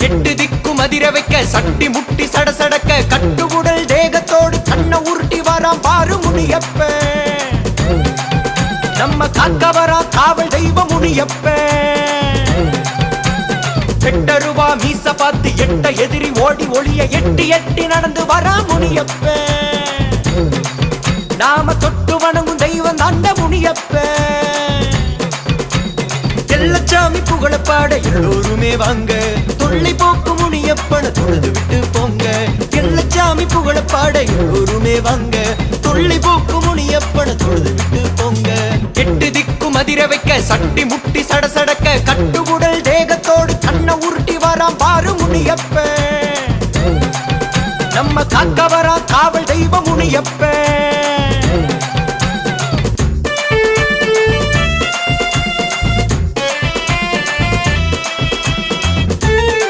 எட்டு திக்கு மதிர வைக்க சட்டி முட்டி சடசடக்க கட்டுவுடல் தேகத்தோடு கண்ண உருட்டி வராம் பாரு முனியப்ப நம்ம காக்கவரா காவல் தெய்வ முனியப்ப பெட்டருவா மீச பார்த்து எட்ட எதிரி ஓடி ஒளிய எட்டி எட்டி நடந்து வரா முனியப்ப நாம தொட்டு வணங்கும் தெய்வம் அந்த முனியப்ப எல்லச்சாமி புகழப்பாட எல்லோருமே வாங்க தொல்லை போக்கு முனியப்பன தொழுது விட்டு போங்க எல்லச்சாமி புகழப்பாட எல்லோருமே வாங்க தொல்லை போக்கு முனியப்பன தொழுது விட்டு போங்க எட்டு திக்கு மதிர வைக்க சட்டி முட்டி சடசடக்க கட்டுவுடல் தேகத்தோடு கண்ண உருட்டி வராம் பாரு முனியப்ப நம்ம காக்கவரா காவல் தெய்வ முனியப்ப